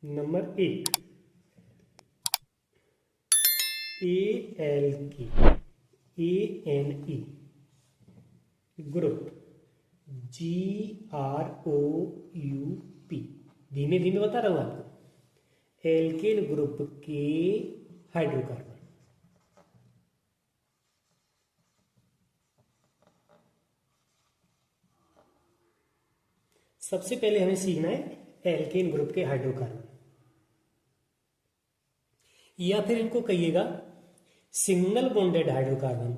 Number 1 ALK ANE, group GROUP, धीमे धीमे बता रहा हूं आपको, एल्केन ग्रुप के हाइड्रोकार्बन। सबसे पहले हमें सीखना है एल्केन ग्रुप के हाइड्रोकार्बन, या फिर इनको कहिएगा सिंगल बॉन्डेड हाइड्रोकार्बन।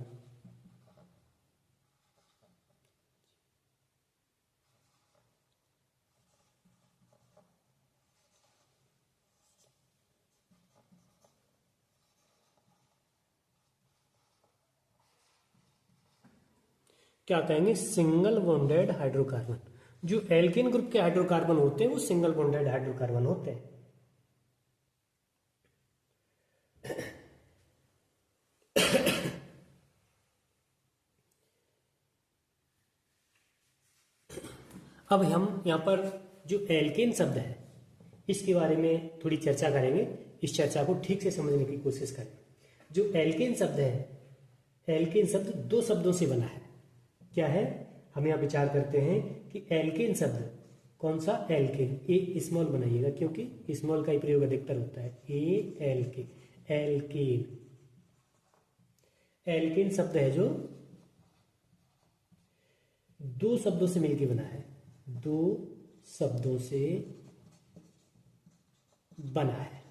क्या कहेंगे? Single bonded hydrocarbon. जो एल्केन ग्रुप के हाइड्रोकार्बन होते हैं वो सिंगल बॉन्डेड हाइड्रोकार्बन होते हैं। अब हम यहां पर जो एल्केन शब्द है इसके बारे में थोड़ी चर्चा करेंगे। इस चर्चा को ठीक से समझने की कोशिश करें। जो एल्केन शब्द है, एल्केन शब्द दो शब्दों से बना है। क्या है? हम यहां विचार करते हैं कि एल्केन शब्द कौन सा? एल्केन, ए स्मॉल बनाइएगा क्योंकि स्मॉल का ही प्रयोग अधिकतर होता है। ALK, alkene. एल्केन शब्द है जो दो शब्दों से मिलकर बना है, दो शब्दों से बना है।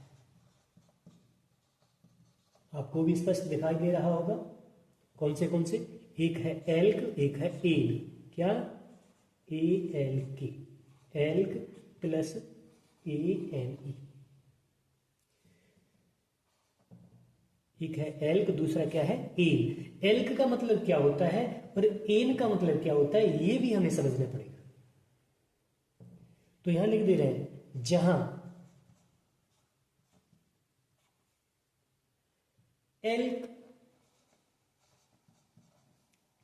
आपको भी स्पष्ट दिखाई दे रहा होगा कौन से? एक है एल्क, एक है एन। क्या? ALK, elk plus ANE। एक है एल्क, दूसरा क्या है? एन। एल्क का मतलब क्या होता है और एन का मतलब क्या होता है, ये भी हमें समझना पड़ेगा। तो यहां लिख दे रहे हैं, जहां एल्क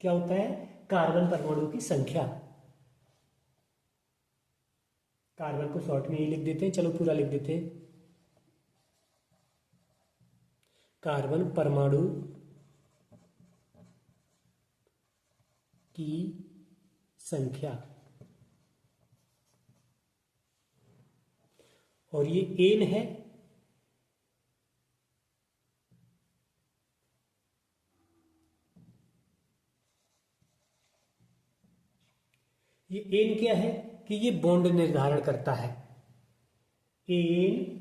क्या होता है? कार्बन परमाणु की संख्या। कार्बन को शॉर्ट में ही लिख देते हैं, चलो पूरा लिख देते हैं। कार्बन परमाणु की संख्या, और ये एन है। ये एन क्या है कि ये बॉन्ड निर्धारण करता है। एन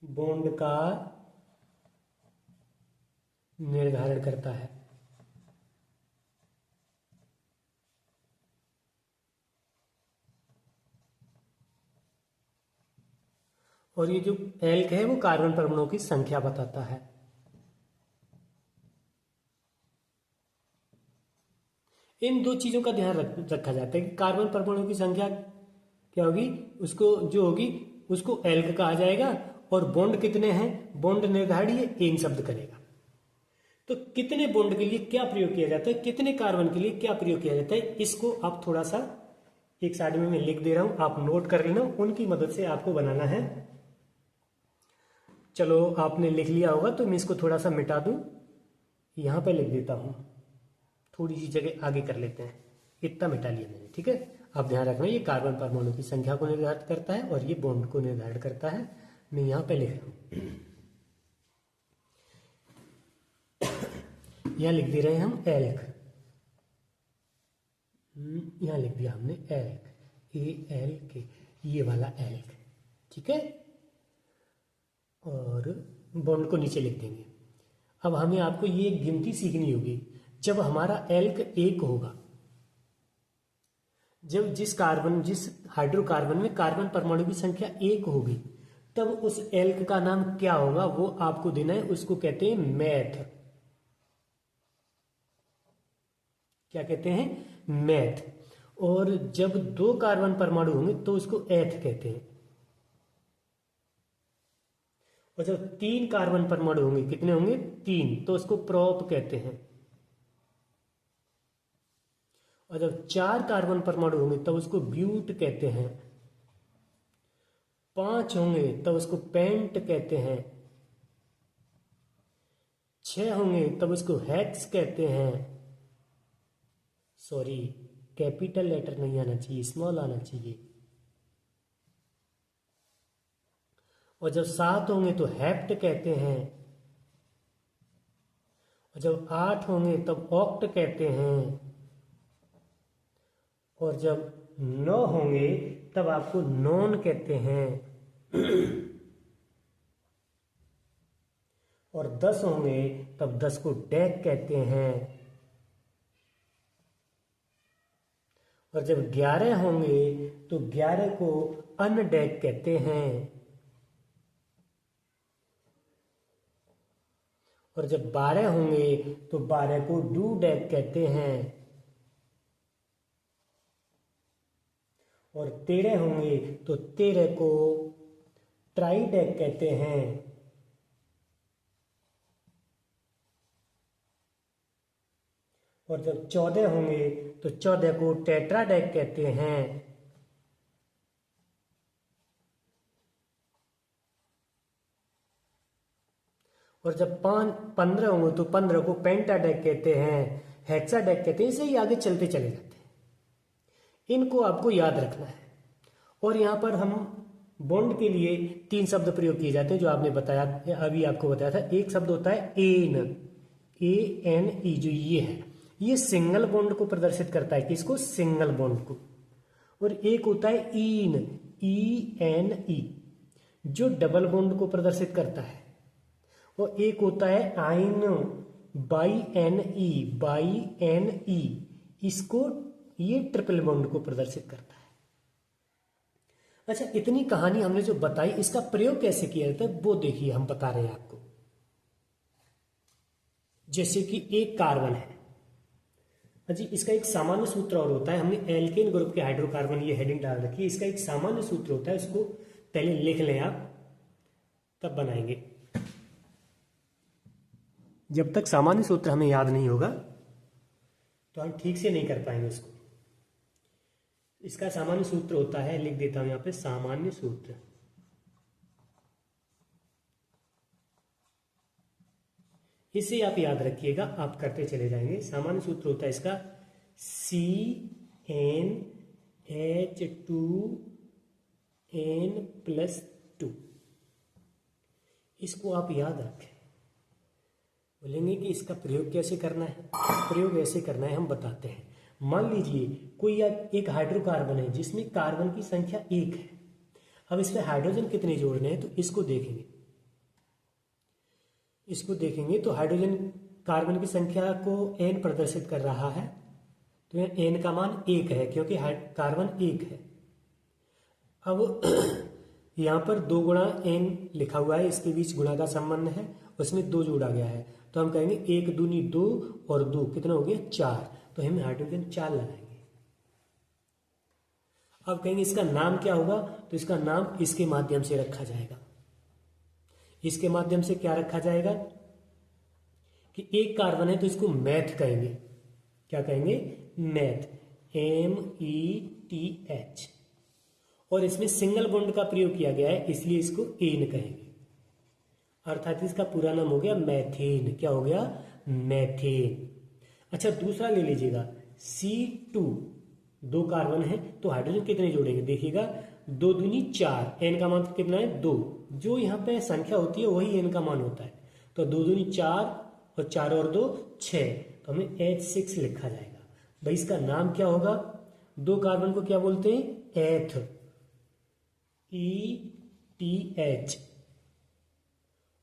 बॉन्ड का निर्धारण करता है। और ये जो एल्क है वो कार्बन परमाणुओं की संख्या बताता है। इन दो चीजों का ध्यान रखा जाता है कि कार्बन परमाणु की संख्या क्या होगी, उसको जो होगी उसको एल्क कहा जाएगा, और बॉन्ड कितने हैं, बॉन्ड निर्धारण ये एन शब्द करेगा। तो कितने बॉन्ड के लिए क्या प्रयोग किया जाता है, कितने कार्बन के लिए क्या प्रयोग किया जाता है, इसको आप थोड़ा सा एक साइड में मैं लिख दे रहा हूं, आप नोट कर लेना, उनकी मदद से आपको बनाना है। चलो आपने लिख लिया होगा तो मैं इसको थोड़ा सा मिटा दूं, यहां पे लिख देता हूं, थोड़ी सी जगह आगे कर लेते हैं। इतना मिटा लिया मैंने, ठीक है। अब ध्यान रखना, ये कार्बन परमाणु की संख्या को निर्धारित करता है और ये बॉन्ड को निर्धारित करता है। मैं यहां पे लिख रहा हूं, यहां लिख दे रहे हैं हम एल्क, यहां लिख दिया हमने एल्क, ALK, ये वाला एल्क, ठीक है। और बॉन्ड को नीचे लिख देंगे। अब हमें आपको ये गिनती सीखनी होगी, जब हमारा एल्क एक होगा, जब जिस हाइड्रोकार्बन में कार्बन परमाणु की संख्या एक होगी, तब उस एल्क का नाम क्या होगा वो आपको देना है, उसको कहते हैं मैथ। क्या कहते हैं? मैथ। और जब दो कार्बन परमाणु होंगे तो उसको एथ कहते हैं, और जब तीन कार्बन परमाणु होंगे, कितने होंगे? तीन, तो उसको प्रोप कहते हैं। और जब 4 कार्बन परमाणु होंगे तब उसको ब्यूट कहते हैं। 5 होंगे तब उसको पेंट कहते हैं। 6 होंगे तब उसको हेक्स कहते हैं। सॉरी, कैपिटल लेटर नहीं आना चाहिए, स्मॉल आना चाहिए। और जब 7 होंगे तो हेप्ट कहते हैं। और जब 8 होंगे तब ऑक्ट कहते हैं। और जब 9 होंगे तब आपको नॉन कहते हैं। और 10 होंगे तब 10 को डेक कहते हैं। और जब 11 होंगे तो 11 को अनडेक कहते हैं। और जब 12 होंगे तो 12 को डू डेक कहते हैं। और 13 होंगे तो 13 को ट्राई डेक कहते हैं। और जब 14 होंगे तो 14 को टेट्रा डेक कहते हैं। और जब 15 होंगे तो 15 को पेंटा डेक कहते हैं, हेक्सा डेक कहते हैं। इसे ही आगे चलते चले जाते हैं। इनको आपको याद रखना है। और यहाँ पर हम बॉन्ड के लिए 3 शब्द प्रयोग किए जाते हैं जो आपने बताया, अभी आपको बताया था। एक शब्द होता है एन, ANE, जो ये है, ये सिंगल बॉन्ड को प्रदर्शित करता है। किसको? सिंगल बॉन्ड को। और एक होता है ईन, ENE, जो डबल बॉन्ड को प्रदर्शित करता है। और एक होता है आइन, BAINE, इसको, ये ट्रिपल बॉन्ड को प्रदर्शित करता है। अच्छा, इतनी कहानी हमने जो बताई, इसका प्रयोग कैसे किया जाता है वो देखिए, हम बता रहे हैं आपको। जैसे कि एक कार्बन है जी, इसका एक सामान्य सूत्र और होता है। हमने एल्केन ग्रुप के हाइड्रोकार्बन, ये हेडिंग डाल रखी है। इसका एक सामान्य सूत्र होता है, उसको पहले लिख लें आप, तब बनाएंगे। जब तक सामान्य सूत्र हमें याद नहीं होगा तो हम ठीक से नहीं कर पाएंगे उसको। इसका सामान्य सूत्र होता है, लिख देता हूं यहां पे, सामान्य सूत्र। इसे आप याद रखिएगा, आप करते चले जाएंगे। सामान्य सूत्र होता है इसका CnH2n+2। इसको आप याद रखें। बोलेंगे कि इसका प्रयोग कैसे करना है? प्रयोग ऐसे करना है, हम बताते हैं। मान लीजिए कोई एक हाइड्रोकार्बन है जिसमें कार्बन की संख्या 1 है। अब इसमें हाइड्रोजन कितने जोड़ने हैं तो इसको देखेंगे। तो हाइड्रोजन कार्बन की संख्या को n प्रदर्शित कर रहा है, तो यहाँ n का मान 1 है क्योंकि कार्बन 1 है। अब यहाँ पर 2 गुणा n लिखा हुआ है, इसके बीच गुणा का संबंध है, उसमें 2 जोड़ा गया है, तो हम कहेंगे 1 दूनी 2 और 2 कितना हो गया 4, तो हम हाइड्रोजन 4 लगाएंगे। अब कहेंगे इसका नाम क्या होगा, तो इसका नाम इसके माध्यम से रखा जाएगा। इसके माध्यम से क्या रखा जाएगा कि एक कार्बन है तो इसको मैथ कहेंगे। क्या कहेंगे? Math, METH। और इसमें सिंगल बॉन्ड का प्रयोग किया गया है, इसलिए इसको एन कहेंगे। अर्थात इसका पूरा नाम हो गया मैथेन। क्या हो गया? मैथेन। अच्छा, दूसरा ले लीजिएगा C2। 2 कार्बन है तो हाइड्रोजन कितने जोड़ेंगे? देखिएगा 2 दूनी 4, n का मान कितना है 2। जो यहाँ पे संख्या होती है वही n का मान होता है, तो 2 दूनी 4 और 4 और 2 6, तो हमें H6 लिखा जाएगा। भाई इसका नाम क्या होगा? 2 कार्बन को क्या बोलते हैं? एथ, ETH।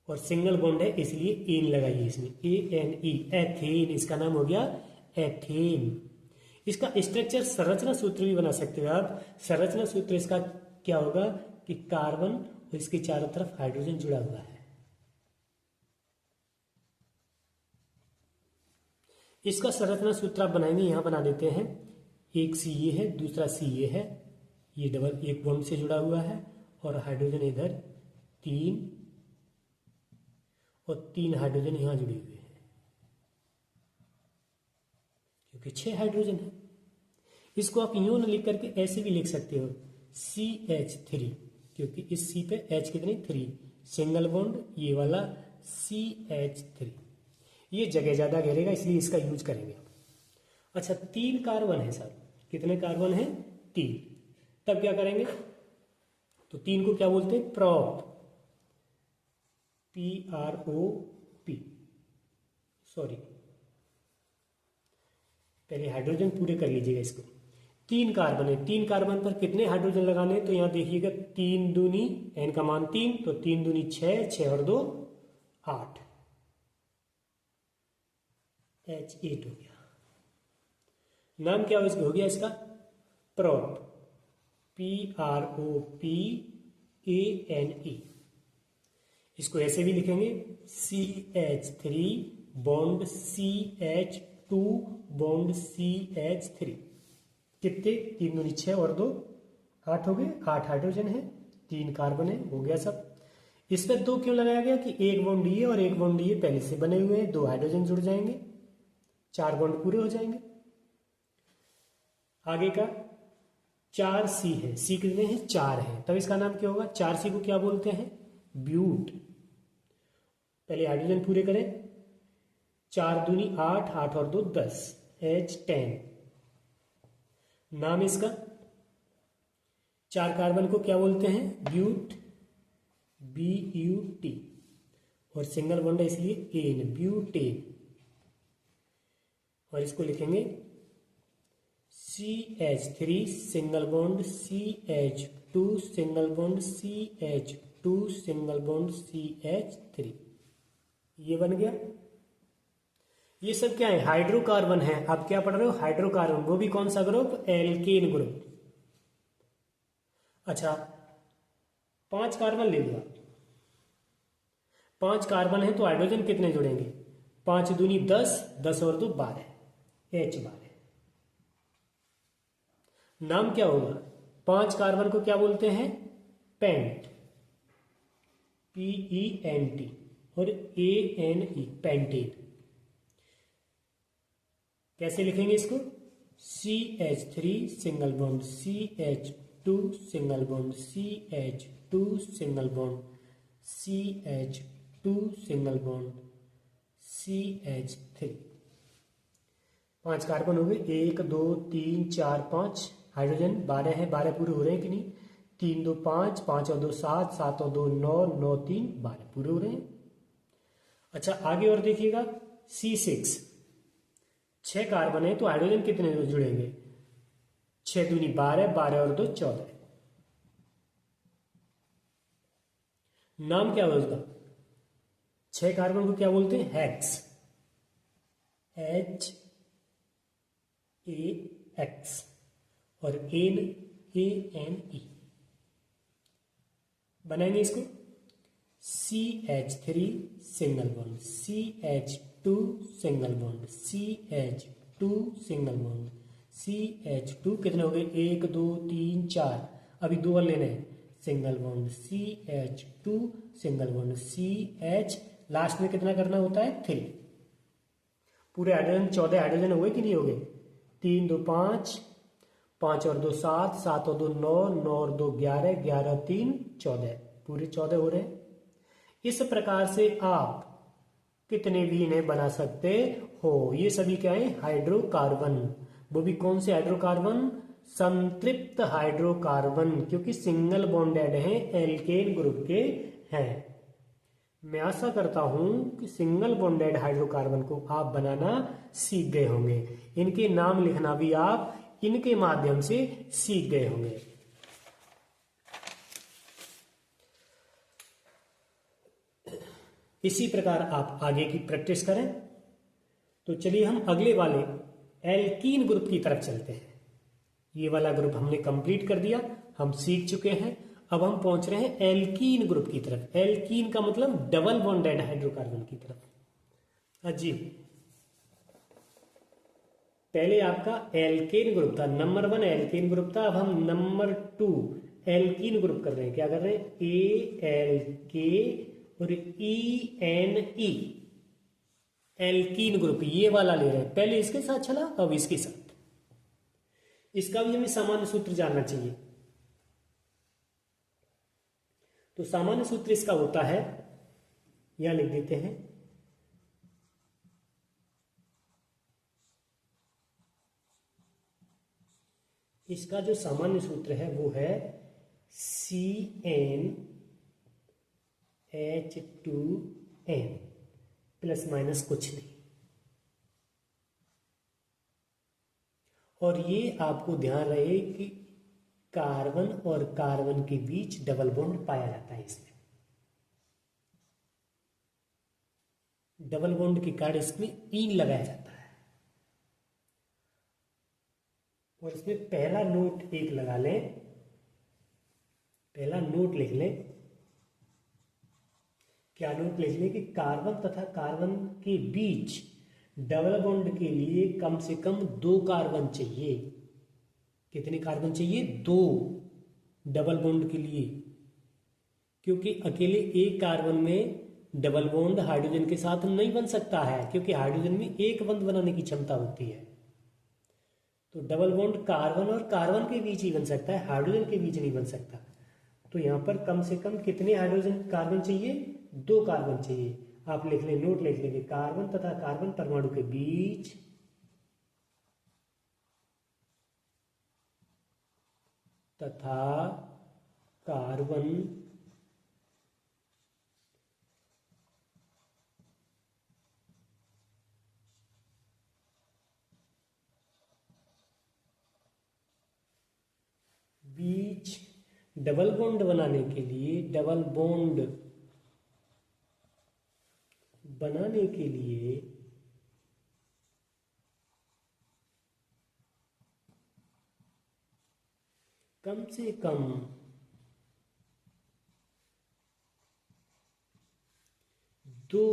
और सिंगल बॉन्ड है इसलिए एन लगाइए इसमें, ANE, एथेन। इसका नाम हो गया एथेन। इसका स्ट्रक्चर संरचना सूत्र भी बना सकते हो आप। संरचना सूत्र इसका क्या होगा कि कार्बन और इसके चारों तरफ हाइड्रोजन जुड़ा हुआ है। इसका संरचना सूत्र आप बनाएंगे, यहां बना देते हैं। एक CA है, दूसरा CA है, ये डबल एक बॉन्ड से जुड़ा हुआ है, और हाइड्रोजन इधर 3 और 3 हाइड्रोजन यहां जुड़े हुए हैं क्योंकि 6 हाइड्रोजन है। इसको आप यूं न लिख करके ऐसे भी लिख सकते हो CH3, क्योंकि इस C पे H कितनी 3, सिंगल बॉन्ड ये वाला CH3, ये जगह ज्यादा घेरेगा इसलिए इसका यूज करेंगे आप। अच्छा 3 कार्बन है सर, कितने कार्बन है 3, तब क्या करेंगे, तो 3 को क्या बोलते हैं प्रोप, PROP, सॉरी पहले हाइड्रोजन पूरे कर लीजिएगा इसको। 3 कार्बन है, 3 कार्बन पर कितने हाइड्रोजन लगाने हैं, तो यहां देखिएगा 3 दूनी n का मान 3, तो 3 दूनी 6, 6 और 2 8, H8 हो गया। नाम क्या हो गया इसका प्रोप, PROPANE। इसको ऐसे भी लिखेंगे CH3 bond CH2 bond CH3, कितने 3 दूनी 6 और 2 8 हो गए, 8 हाइड्रोजन है, 3 कार्बन है, हो गया सब। इस पर 2 क्यों लगाया गया कि एक बॉन्ड ये और एक बॉन्ड ये पहले से बने हुए हैं, 2 हाइड्रोजन जुड़ जाएंगे, 4 बॉन्ड पूरे हो जाएंगे। आगे का 4C है, C कितने हैं 4 है, तब इसका नाम क्या होगा, 4C को क्या बोलते हैं ब्यूट। पहले हाइड्रोजन पूरे करें, 4 दूनी 8, 8 और 2 10, H10। नाम इसका 4 कार्बन को क्या बोलते हैं ब्यूट, BUT, और सिंगल बॉन्ड है इसलिए एन, ब्यूटेन। और इसको लिखेंगे CH3 single bond CH2 single bond CH2 single bond CH3, ये बन गया। ये सब क्या है हाइड्रोकार्बन है। आप क्या पढ़ रहे हो हाइड्रोकार्बन, वो भी कौन सा ग्रुप, एल्केन ग्रुप। अच्छा 5 कार्बन ले लिया, 5 कार्बन है तो हाइड्रोजन कितने जुड़ेंगे, 5 दूनी 10, 10 और 2 12, H12। नाम क्या होगा, 5 कार्बन को क्या बोलते हैं पेंट, PENT, और ANE पेंटेन। कैसे लिखेंगे इसको, CH3 single bond CH2 single bond CH2 single bond CH2 single bond CH3। 5 carbon हो गए, 1 2 3 4 5, हाइड्रोजन 12 है, 12 पूरे हो रहे हैं कि नहीं, 3 2 5, 5 और 2 7, 7 और 2 9, 9 3 12 पूरे हो रहे हैं। अच्छा आगे और देखिएगा C6, 6 कार्बन है तो हाइड्रोजन कितने जुड़ेंगे, 6 दूनी 12, 12 और 2 14। नाम क्या होगा उसका, 6 कार्बन को क्या बोलते हैं हेक्स, HAX, और ANE। बनाएंगे इसको CH3 single bond CH2 single bond CH2 single bond CH2, कितने हो गए 1 2 3 4, अभी 2 और लेने हैं, single bond CH2 single bond CH, last में कितना करना होता है 3। पूरे हाइड्रोजन 14 हाइड्रोजन हो गए कि नहीं हो गए, 3 2 5, 5 और 2 7, 7 और 2 9, 9 और 2 11, 11 और 3 14, पूरे 14 हो रहे हैं। इस प्रकार से आप कितने भी इन्हें बना सकते हो। ये सभी क्या है हाइड्रोकार्बन, वो भी कौन से हाइड्रोकार्बन, संतृप्त हाइड्रोकार्बन, क्योंकि सिंगल बॉन्डेड है, एल्केन ग्रुप के हैं। मैं आशा करता हूं कि सिंगल बॉन्डेड हाइड्रोकार्बन को आप बनाना सीख गए होंगे, इनके नाम लिखना भी आप इनके माध्यम से सीख गए होंगे। इसी प्रकार आप आगे की प्रैक्टिस करें। तो चलिए हम अगले वाले एल्कीन ग्रुप की तरफ चलते हैं। ये वाला ग्रुप हमने कंप्लीट कर दिया, हम सीख चुके हैं। अब हम पहुंच रहे हैं एल्कीन ग्रुप की तरफ। एल्कीन का मतलब डबल बॉन्डेड हाइड्रोकार्बन की तरफ। जी पहले आपका एल्केन ग्रुप था, नंबर 1 एल्केन ग्रुप था। अब हम नंबर 2 एल्कीन ग्रुप कर रहे हैं। क्या कर रहे हैं, ALK और ENE, एल्कीन ग्रुप ये वाला ले रहे हैं। पहले इसके साथ चला, अब इसके साथ। इसका भी हमें सामान्य सूत्र जानना चाहिए। तो सामान्य सूत्र इसका होता है, यहां लिख देते हैं, इसका जो सामान्य सूत्र है वो है CnH2n प्लस माइनस कुछ नहीं। और ये आपको ध्यान रहे कि कार्बन और कार्बन के बीच डबल बॉन्ड पाया जाता है। इसमें डबल बॉन्ड के कारण इसमें ईन लगाया जाता है। और इसमें पहला नोट एक लगा लें, पहला नोट लिख लें। क्या नोट लिख लें कि कार्बन तथा कार्बन के बीच डबल बॉन्ड के लिए कम से कम 2 कार्बन चाहिए। कितने कार्बन चाहिए? 2 डबल बॉन्ड के लिए, क्योंकि अकेले एक कार्बन में डबल बॉन्ड हाइड्रोजन के साथ नहीं बन सकता है, क्योंकि हाइड्रोजन में एक बंध बनाने की क्षमता होती है। तो डबल बॉन्ड कार्बन और कार्बन के बीच ही बन सकता है, हाइड्रोजन के बीच नहीं बन सकता। तो यहां पर कम से कम कितने हाइड्रोजन कार्बन चाहिए? 2 कार्बन चाहिए। आप लिख लें, नोट लिख लेंगे, कार्बन तथा कार्बन परमाणु के बीच तथा कार्बन बीच डबल बॉन्ड बनाने के लिए, डबल बॉन्ड बनाने के लिए कम से कम 2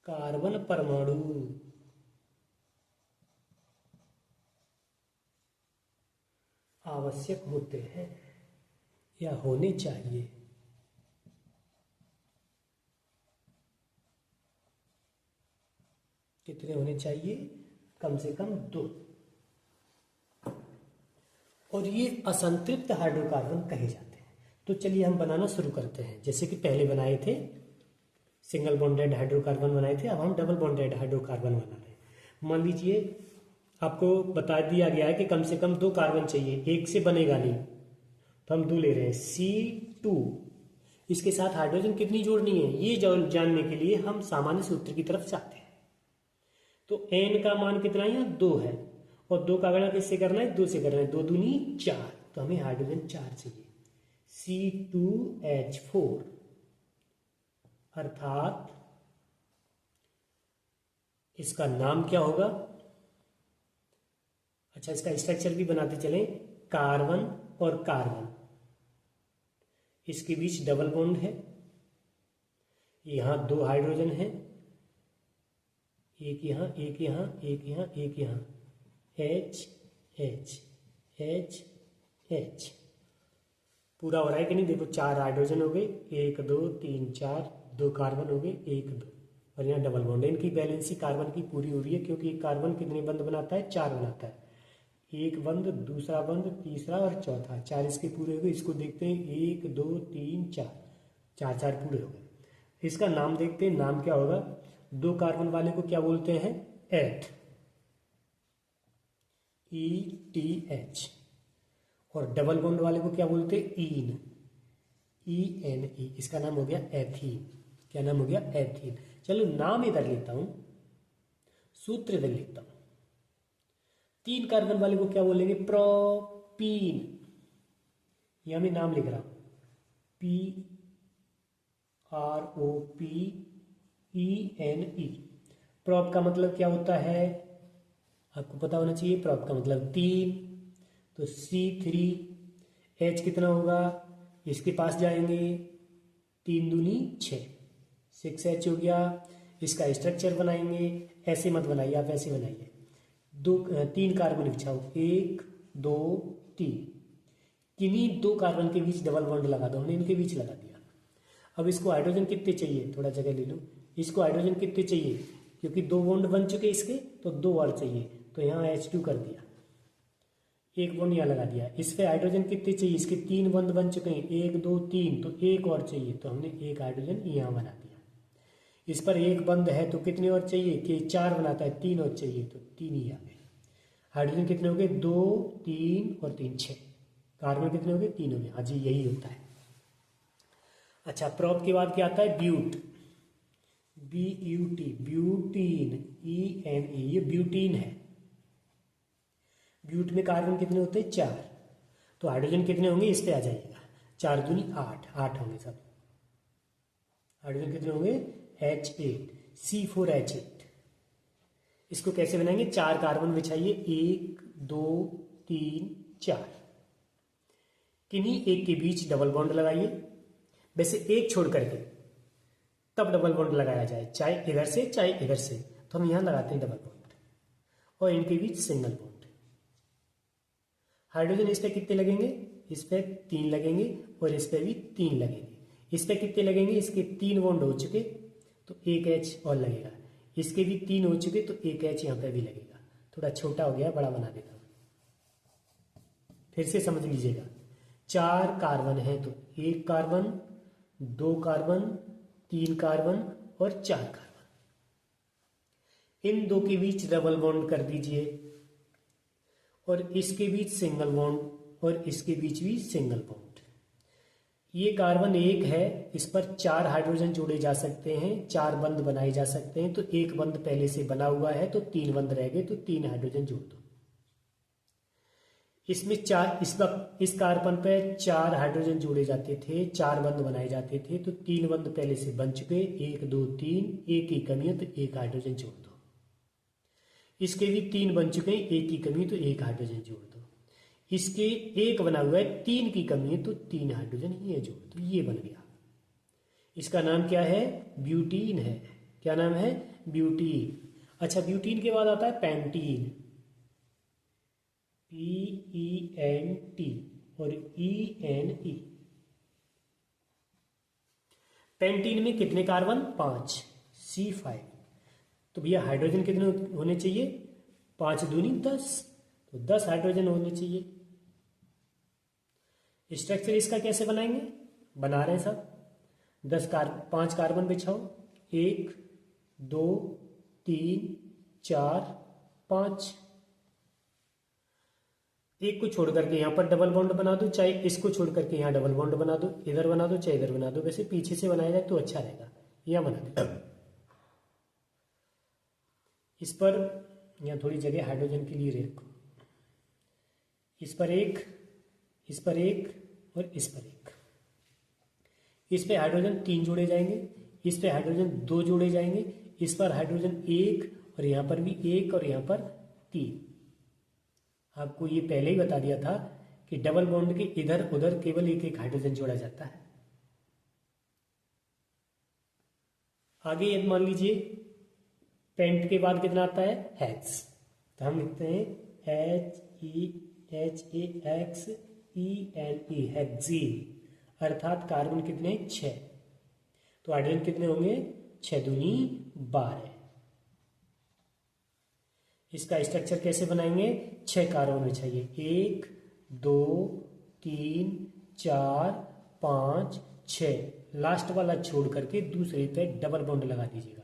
कार्बन परमाणु आवश्यक होते हैं या होने चाहिए। कितने होने चाहिए? कम से कम 2। और ये असंतृप्त हाइड्रोकार्बन कहे जाते हैं। तो चलिए हम बनाना शुरू करते हैं। जैसे कि पहले बनाए थे सिंगल बॉन्डेड हाइड्रोकार्बन बनाए थे, अब हम डबल बॉन्डेड हाइड्रोकार्बन बना रहे हैं। मान लीजिए आपको बता दिया गया है कि कम से कम 2 कार्बन चाहिए, एक से बनेगा नहीं, तो हम 2 ले रहे हैं। C2 इसके साथ हाइड्रोजन कितनी जोड़नी है ये जानने के लिए हम सामान्य सूत्र की तरफ जाते हैं। तो n का मान कितना है? 2 है, और 2 का गणा किससे करना है? 2 से करना है। 2 दूनी 4, तो हमें हाइड्रोजन 4 चाहिए, C2H4, अर्थात इसका नाम क्या होगा? अच्छा, इसका स्ट्रक्चर भी बनाते चलें। कार्बन और कार्बन, इसके बीच डबल बॉन्ड है, यहां 2 हाइड्रोजन है, एक यहां, एक यहां, एक यहां, एक यहां, H H H H पूरा हो रहा है कि नहीं? देखो 4 हाइड्रोजन हो गए, 1 2 3 4, 2 कार्बन हो गए, 1 2, और यहाँ डबल बॉन्ड है। इनकी बैलेंसी कार्बन की पूरी हो रही है, क्योंकि कार्बन कितने बंध बनाता है? 4 बनाता है। एक बंध, दूसरा बंध, तीसरा और चौथा, 4 इसके पूरे हो गए। इसको देखते हैं, 1 2 3 4, 4 पूरे हो गए। इसका नाम देखते हैं, नाम क्या होगा? 2 कार्बन वाले को क्या बोलते हैं? एथ, ETH, और डबल बॉन्ड वाले को क्या बोलते हैं? ईन, ENE। इसका नाम हो गया एथीन। क्या नाम हो गया? एथीन। चलो नाम इधर लेता हूं, सूत्र इधर लिखता हूं। 3 कार्बन वाले को क्या बोलेंगे? प्रोपीन। यहां मैं नाम लिख रहा हूं, PROPENE। प्रोप का मतलब क्या होता है? आपको पता होना चाहिए। प्रोप का मतलब 3, तो C3H कितना होगा? इसके पास जाएंगे, 3 दूनी 6, 6H हो गया। इसका स्ट्रक्चर बनाएंगे, ऐसे मत बनाइए आप, ऐसे बनाइए। 3 कार्बन बिछाओ, 1 2 3, किन्हीं 2 कार्बन के बीच डबल बॉन्ड लगा दो। हमने इनके बीच लगा दिया। अब इसको हाइड्रोजन कितने चाहिए? थोड़ा जगह ले लो। इसको हाइड्रोजन कितने चाहिए? क्योंकि 2 बॉन्ड बन चुके इसके, तो 2 और चाहिए, तो यहाँ H2 कर दिया, 1 बॉन्ड यहाँ लगा दिया। इस पे हाइड्रोजन कितने चाहिए, इसके 3 बॉन्ड बन चुके हैं, 1 2 3, तो 1 और चाहिए, तो हमने 1 हाइड्रोजन यहाँ बना दिया। इस पर 1 बंद है तो कितने और चाहिए, कि 4 बनाता है, 3 और चाहिए, तो 3 ही आ गए। हाइड्रोजन कितने हो गए, 2 3 और 3 6। कार्बन कितने हो गए, 3 हो गए। हाँ जी, यही होता है। अच्छा, प्रोप के बाद क्या आता है, ब्यूट, BUT, ब्यूटीन, ENE, ये ब्यूटीन है। ब्यूट में कार्बन कितने होते हैं, 4, तो हाइड्रोजन कितने होंगे, इस पे आ जाइएगा, 4 दूनी 8, 8 होंगे सब। हाइड्रोजन कितने होंगे, H8, C4H8। इसको कैसे बनाएंगे, 4 कार्बन बिछाइए, 1 2 3 4, किन्हीं एक के बीच डबल बॉन्ड लगाइए, वैसे एक छोड़ करके तब डबल बॉन्ड लगाया जाए, चाहे इधर से चाहे इधर से, तो हम यहां लगाते हैं डबल बॉन्ड, और इनके बीच सिंगल बॉन्ड। हाइड्रोजन इस पे कितने लगेंगे, इस पे 3 लगेंगे, और इस पे भी 3 लगेंगे। इस पे कितने लगेंगे, इसके 3 बॉन्ड हो चुके, तो 1 H और लगेगा। इसके भी 3 हो चुके, तो 1 H यहाँ पे भी लगेगा। थोड़ा छोटा हो गया, बड़ा बना देता हूं, फिर से समझ लीजिएगा। 4 कार्बन है तो 1 कार्बन, 2 कार्बन, 3 कार्बन और 4 कार्बन। इन 2 के बीच डबल बॉन्ड कर दीजिए, और इसके बीच सिंगल बॉन्ड, और इसके बीच भी सिंगल बॉन्ड। ये कार्बन 1 है, इस पर 4 हाइड्रोजन जोड़े जा सकते हैं, 4 बंद बनाए जा सकते हैं, तो 1 बंद पहले से बना हुआ है, तो 3 बंद रह गए, तो 3 हाइड्रोजन जोड़ दो। इसमें 4, इस कार्बन पे 4 हाइड्रोजन जोड़े जाते थे, 4 बंद बनाए जाते थे, तो 3 बंद पहले से बन चुके, 1 2 3, 1 की कमी है, तो 1 हाइड्रोजन जोड़ दो। इसके भी 3 बन चुके हैं, 1 की कमी, तो 1 हाइड्रोजन जोड़ दो। इसके 1 बना हुआ है, 3 की कमी है, तो 3 हाइड्रोजन ये जोड़ दो। ये बन गया। इसका नाम क्या है, ब्यूटीन है। क्या नाम है, ब्यूटीन। अच्छा, ब्यूटीन के बाद आता है पेंटीन, PENT और ENE। पेंटीन में कितने कार्बन, 5, C5। तो भैया हाइड्रोजन कितने होने चाहिए, 5 दूनी 10, तो 10 हाइड्रोजन होने चाहिए। स्ट्रक्चर इसका कैसे बनाएंगे, बना रहे हैं सब। 5 कार्बन बिछाओ, 1 2 3 4 5। एक को छोड़ करके यहां पर डबल बॉन्ड बना दो, चाहे इसको छोड़ करके यहां डबल बॉन्ड बना दो, इधर बना दो चाहे इधर बना दो, वैसे पीछे से बनाया जाए तो अच्छा रहेगा। यहां बना दो। इस पर यहां थोड़ी जगह हाइड्रोजन के लिए रखो। इस पर 1, इस पर 1 और इस पर 1। इस पे हाइड्रोजन 3 जोड़े जाएंगे, इस पे हाइड्रोजन 2 जोड़े जाएंगे, इस पर हाइड्रोजन 1, और यहां पर भी 1 और यहां पर 3। आपको ये पहले ही बता दिया था कि डबल बॉन्ड के इधर उधर केवल 1 हाइड्रोजन जोड़ा जाता है। आगे ये मान लीजिए, पेंट के बाद कितना आता है, हेक्स। तो हम लिखते हैं HEXENE, हेक्सीन। अर्थात कार्बन कितने, 6। तो हाइड्रोजन कितने होंगे, 6 दूनी 12। इसका स्ट्रक्चर कैसे बनाएंगे, 6 कार्बन बिछाइए, 1 2 3 4 5 6। लास्ट वाला छोड़ करके दूसरे पे डबल बॉन्ड लगा दीजिएगा,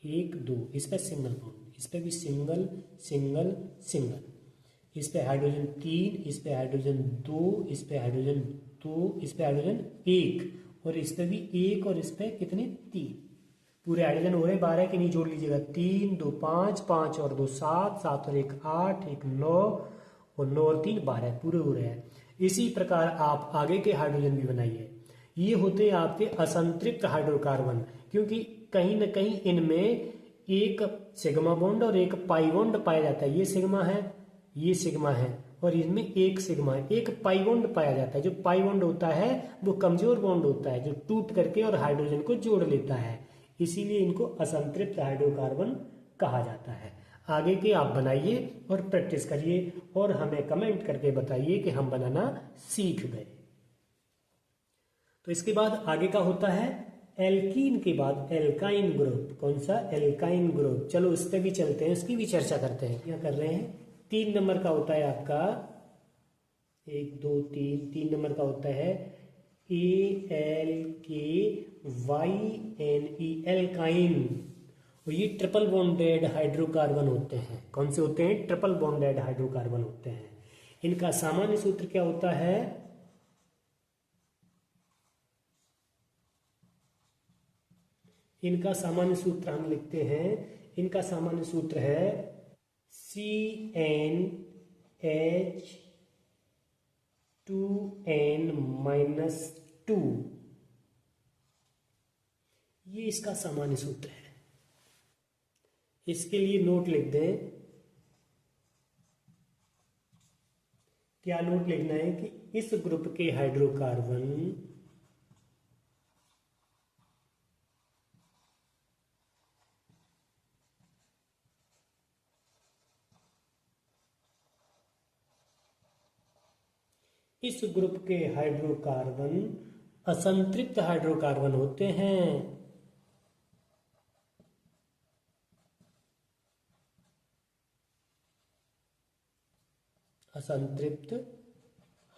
1 2। इस पे सिंगल बॉन्ड, इस पे भी सिंगल सिंगल सिंगल। इस पे हाइड्रोजन 3, इस पे हाइड्रोजन 2, इस पे हाइड्रोजन 2, इस पे हाइड्रोजन 1, और इस पे भी 1, और इस पे कितने, 3। पूरे हाइड्रोजन हो रहे 12 के, नहीं जोड़ लीजिएगा, 3 2 5, 5 और 2 7, 7 और 1 8, 1 9, और 9 और 3 12 पूरे हो रहे हैं। इसी प्रकार आप आगे के हाइड्रोजन भी बनाइए। ये होते हैं आपके असंतृप्त हाइड्रोकार्बन, क्योंकि कहीं न कहीं इनमें एक सिग्मा बॉन्ड और एक पाई बॉन्ड पाया जाता है। ये सिग्मा है, ये सिग्मा है, और इनमें एक सिग्मा है, एक पाई बॉन्ड पाया जाता है। जो पाई बॉन्ड होता है वो कमजोर बॉन्ड होता है, जो टूट करके और हाइड्रोजन को जोड़ लेता है, इसीलिए इनको असंतृप्त हाइड्रोकार्बन कहा जाता है। आगे के आप बनाइए और प्रैक्टिस करिए, और हमें कमेंट करके बताइए कि हम बनाना सीख गए। तो इसके बाद आगे का होता है एल्कीन के बाद एल्काइन ग्रुप, कौन सा? Alkyne group. चलो उस पर भी चलते हैं, उसकी भी चर्चा करते हैं। क्या कर रहे हैं? 3 नंबर का होता है आपका, 1 2 3, 3 नंबर का होता है ALKYNE, एल्काइन। और ये ट्रिपल बॉन्डेड हाइड्रोकार्बन होते हैं। कौन से होते हैं? ट्रिपल बॉन्डेड हाइड्रोकार्बन होते हैं। इनका सामान्य सूत्र क्या होता है? इनका सामान्य सूत्र हम लिखते हैं, इनका सामान्य सूत्र है CnH2n-2। ये इसका सामान्य सूत्र है। इसके लिए नोट लिख दें। क्या नोट लिखना है? कि इस ग्रुप के हाइड्रोकार्बन इस ग्रुप के हाइड्रोकार्बन असंतृप्त हाइड्रोकार्बन होते हैं। असंतृप्त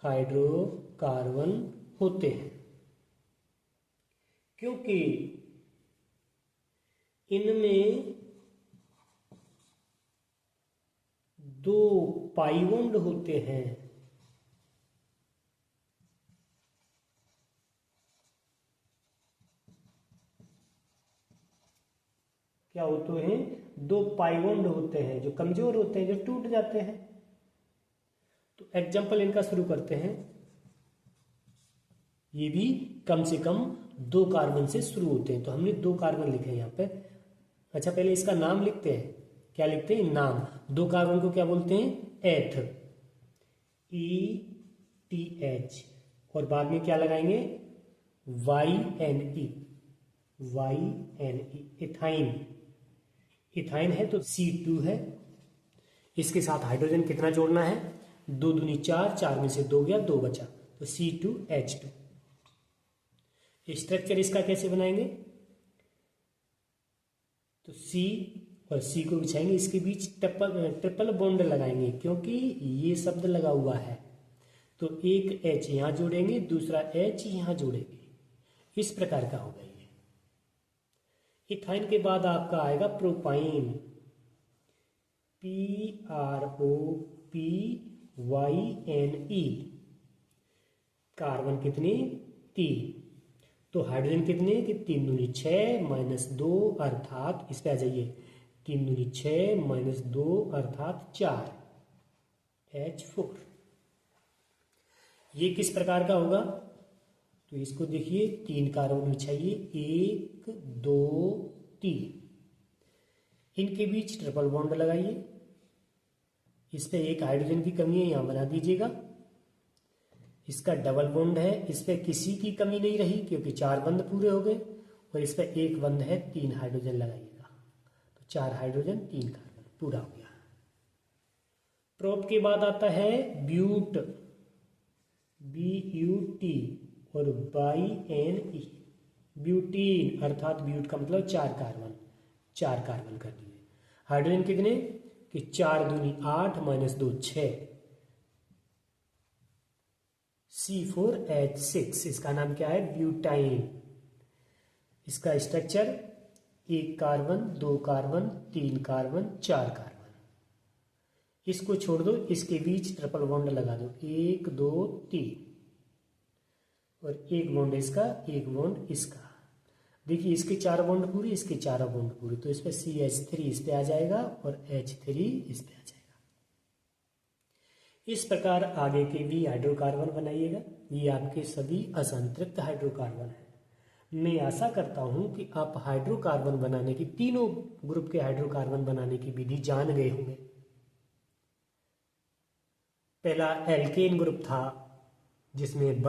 हाइड्रोकार्बन होते हैं क्योंकि इनमें 2 पाई बॉन्ड होते हैं। क्या होते हैं? 2 पाई बॉन्ड होते हैं जो कमजोर होते हैं, जो टूट जाते हैं। तो एग्जाम्पल इनका शुरू करते हैं। ये भी कम से कम 2 कार्बन से शुरू होते हैं। तो हमने 2 कार्बन लिखे हैं यहाँ पे। अच्छा, पहले इसका नाम लिखते हैं। क्या लिखते हैं? नाम। 2 कार्बन को क्या बोलते हैं? एथ, ETH। और बाद में क्या लगाएंगे? YNE, ethyne. इथाइन है तो C2 है। इसके साथ हाइड्रोजन कितना जोड़ना है? 2 दूनी 4, 4 में से 2 गया, 2 बचा, तो C2H2। स्ट्रक्चर इसका कैसे बनाएंगे? तो C और C को बिछाएंगे, इसके बीच ट्रिपल बॉन्ड लगाएंगे क्योंकि ये शब्द लगा हुआ है। तो एक H यहां जोड़ेंगे, दूसरा H यहां जोड़ेंगे। इस प्रकार का होगा ये। इथाइन के बाद आपका आएगा प्रोपाइन, PROPYNE। कार्बन कितने? 3। तो हाइड्रोजन कितने? कि 3 दूनी 6 माइनस 2 अर्थात, इस पे आ जाइए, 3 दूनी 6 माइनस 2 अर्थात 4, H4। ये किस प्रकार का होगा? तो इसको देखिए, 3 कार्बन बिछाइए, 1 2 3। इनके बीच ट्रिपल बॉन्ड लगाइए। इस पे एक हाइड्रोजन की कमी है, यहां बना दीजिएगा। इसका डबल बॉन्ड है, इस पे किसी की कमी नहीं रही क्योंकि 4 बंध पूरे हो गए। और इस पे एक बंध है, 3 हाइड्रोजन लगाइएगा। तो 4 हाइड्रोजन 3 कार्बन पूरा हो गया। प्रोप के बाद आता है ब्यूट, BUT और BYNE, ब्यूटीन। अर्थात ब्यूट का मतलब 4 कार्बन, 4 कार्बन कर दिए। हाइड्रोजन कितने? कि 4 दूनी 8 माइनस 2 6, C4H6। इसका नाम क्या है? ब्यूटाइन। इसका structure 1 carbon, 2 carbon, 3 carbon, 4 carbon. इसको छोड़ दो, इसके बीच ट्रिपल बॉन्ड लगा दो, 1 2 3। और एक बॉन्ड इसका, एक बॉन्ड इसका। देखिए, इसके 4 बॉन्ड पूरे, इसके 4 बॉन्ड पूरे, तो इस पर CH3 इस पे आ जाएगा और H3 इस पे आ जाएगा। इस प्रकार आगे के भी हाइड्रोकार्बन बनाइएगा। ये आपके सभी असंतृप्त हाइड्रोकार्बन हैं। मैं आशा करता हूं कि आप हाइड्रोकार्बन बनाने की, तीनों ग्रुप के हाइड्रोकार्बन बनाने की विधि जान गए होंगे। पहला एल्केन ग्रुप था जिसमें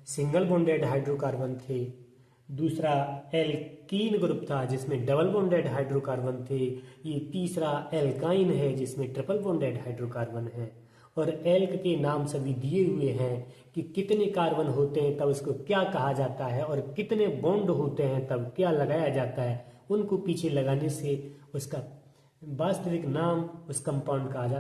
सिंगल बॉन्डेड हाइड्रोकार्बन थे। दूसरा एल्कीन ग्रुप था जिसमें डबल बॉन्डेड हाइड्रोकार्बन थे। ये तीसरा एल्काइन है जिसमें ट्रिपल बॉन्डेड हाइड्रोकार्बन है। और एल्क के नाम सभी दिए हुए हैं कि कितने कार्बन होते हैं तब उसको क्या कहा जाता है और कितने बॉन्ड होते हैं तब क्या लगाया जाता है, उनको पीछे लगाने से उसका वास्तविक नाम उस कंपाउंड का आ जाता है।